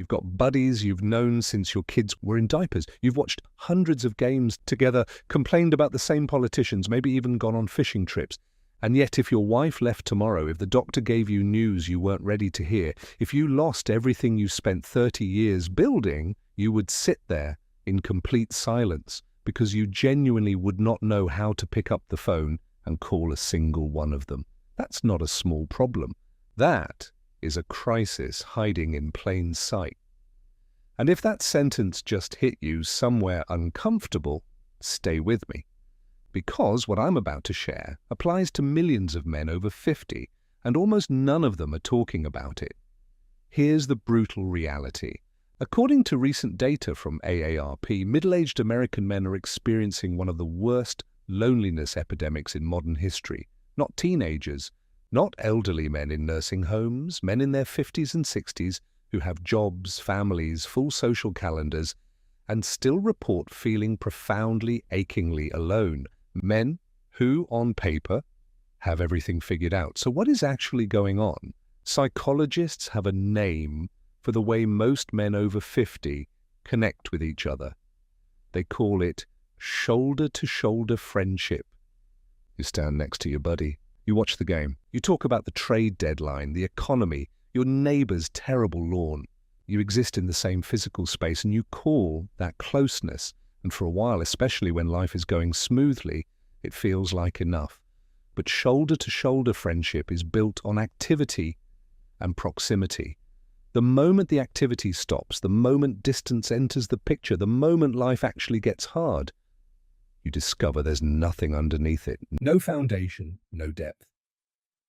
You've got buddies you've known since your kids were in diapers. You've watched hundreds of games together, complained about the same politicians, maybe even gone on fishing trips. And yet if your wife left tomorrow, if the doctor gave you news you weren't ready to hear, if you lost everything you spent 30 years building, you would sit there in complete silence because you genuinely would not know how to pick up the phone and call a single one of them. That's not a small problem. That is a crisis hiding in plain sight. And if that sentence just hit you somewhere uncomfortable, stay with me. Because what I'm about to share applies to millions of men over 50, and almost none of them are talking about it. Here's the brutal reality. According to recent data from AARP, middle-aged American men are experiencing one of the worst loneliness epidemics in modern history. Not teenagers, not elderly men in nursing homes, men in their 50s and 60s who have jobs, families, full social calendars, and still report feeling profoundly, achingly alone. Men who, on paper, have everything figured out. So what is actually going on? Psychologists have a name for the way most men over 50 connect with each other. They call it shoulder-to-shoulder friendship. You stand next to your buddy. You watch the game. You talk about the trade deadline, the economy, your neighbor's terrible lawn. You exist in the same physical space and you call that closeness. And for a while, especially when life is going smoothly, it feels like enough. But shoulder-to-shoulder friendship is built on activity and proximity. The moment the activity stops, the moment distance enters the picture, the moment life actually gets hard, you discover there's nothing underneath it. No foundation, no depth.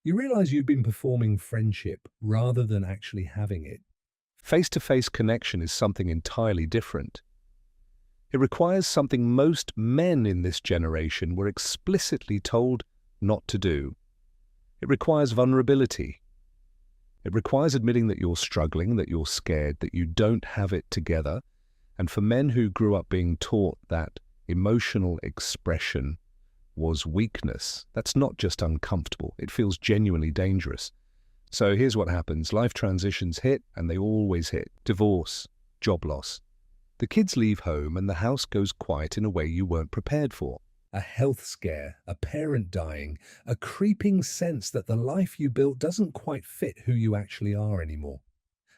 You realize you've been performing friendship rather than actually having it. Face-to-face connection is something entirely different. It requires something most men in this generation were explicitly told not to do. It requires vulnerability. It requires admitting that you're struggling, that you're scared, that you don't have it together. And for men who grew up being taught that emotional expression was weakness, that's not just uncomfortable, it feels genuinely dangerous. So here's what happens. Life transitions hit, and they always hit. Divorce, job loss. The kids leave home and the house goes quiet in a way you weren't prepared for. A health scare, a parent dying, a creeping sense that the life you built doesn't quite fit who you actually are anymore.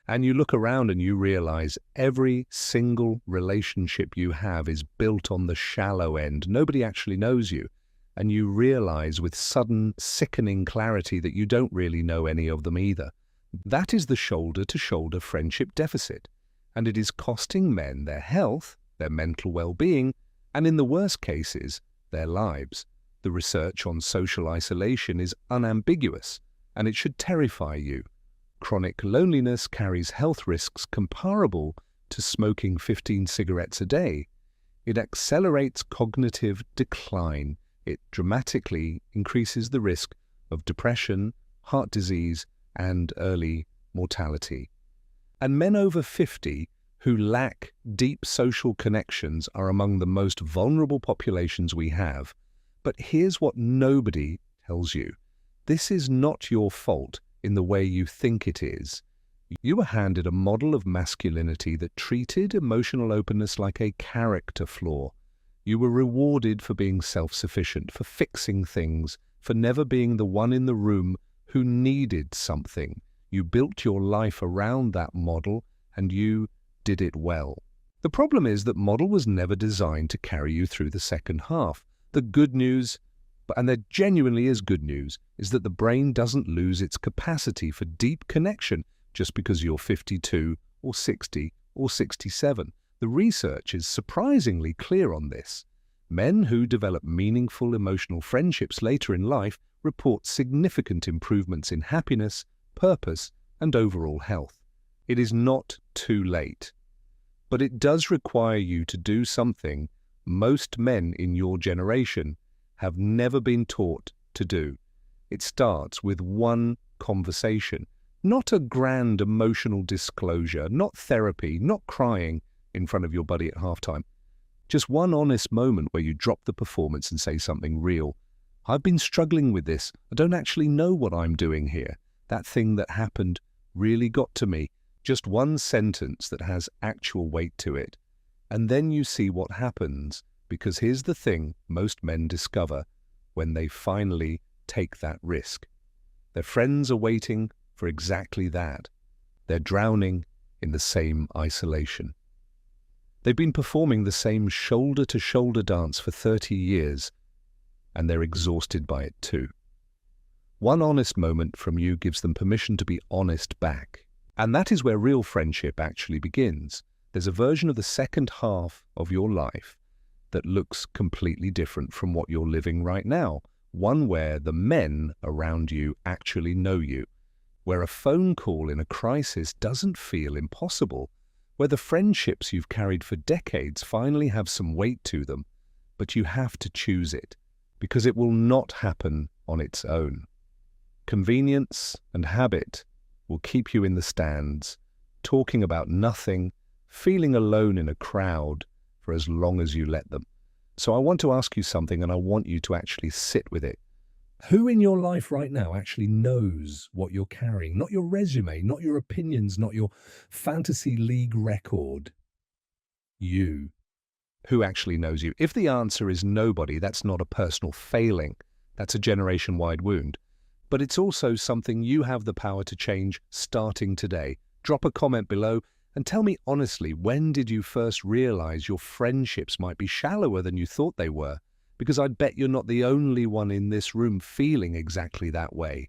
And you look around and you realize every single relationship you have is built on the shallow end. Nobody actually knows you. And you realize with sudden, sickening clarity that you don't really know any of them either. That is the shoulder-to-shoulder friendship deficit. And it is costing men their health, their mental well-being, and in the worst cases, their lives. The research on social isolation is unambiguous, and it should terrify you. Chronic loneliness carries health risks comparable to smoking 15 cigarettes a day. It accelerates cognitive decline. It dramatically increases the risk of depression, heart disease, and early mortality. And men over 50 who lack deep social connections are among the most vulnerable populations we have. But here's what nobody tells you. This is not your fault in the way you think it is. You were handed a model of masculinity that treated emotional openness like a character flaw. You were rewarded for being self-sufficient, for fixing things, for never being the one in the room who needed something. You built your life around that model, and you did it well. The problem is that model was never designed to carry you through the second half. The good news, and there genuinely is good news, is that the brain doesn't lose its capacity for deep connection just because you're 52 or 60 or 67. The research is surprisingly clear on this. Men who develop meaningful emotional friendships later in life report significant improvements in happiness, purpose, and overall health. It is not too late, but it does require you to do something most men in your generation have never been taught to do. It starts with one conversation, not a grand emotional disclosure, not therapy, not crying in front of your buddy at halftime. Just one honest moment where you drop the performance and say something real. I've been struggling with this. I don't actually know what I'm doing here. That thing that happened really got to me. Just one sentence that has actual weight to it. And then you see what happens, because here's the thing most men discover when they finally take that risk. Their friends are waiting for exactly that. They're drowning in the same isolation. They've been performing the same shoulder-to-shoulder dance for 30 years, and they're exhausted by it too. One honest moment from you gives them permission to be honest back. And that is where real friendship actually begins. There's a version of the second half of your life that looks completely different from what you're living right now. One where the men around you actually know you, where a phone call in a crisis doesn't feel impossible, where the friendships you've carried for decades finally have some weight to them, but you have to choose it, because it will not happen on its own. Convenience and habit will keep you in the stands, talking about nothing, feeling alone in a crowd for as long as you let them. So I want to ask you something, and I want you to actually sit with it. Who in your life right now actually knows what you're carrying? Not your resume, not your opinions, not your fantasy league record. You. Who actually knows you? If the answer is nobody, that's not a personal failing. That's a generation-wide wound. But it's also something you have the power to change starting today. Drop a comment below and tell me honestly, when did you first realize your friendships might be shallower than you thought they were? Because I'd bet you're not the only one in this room feeling exactly that way.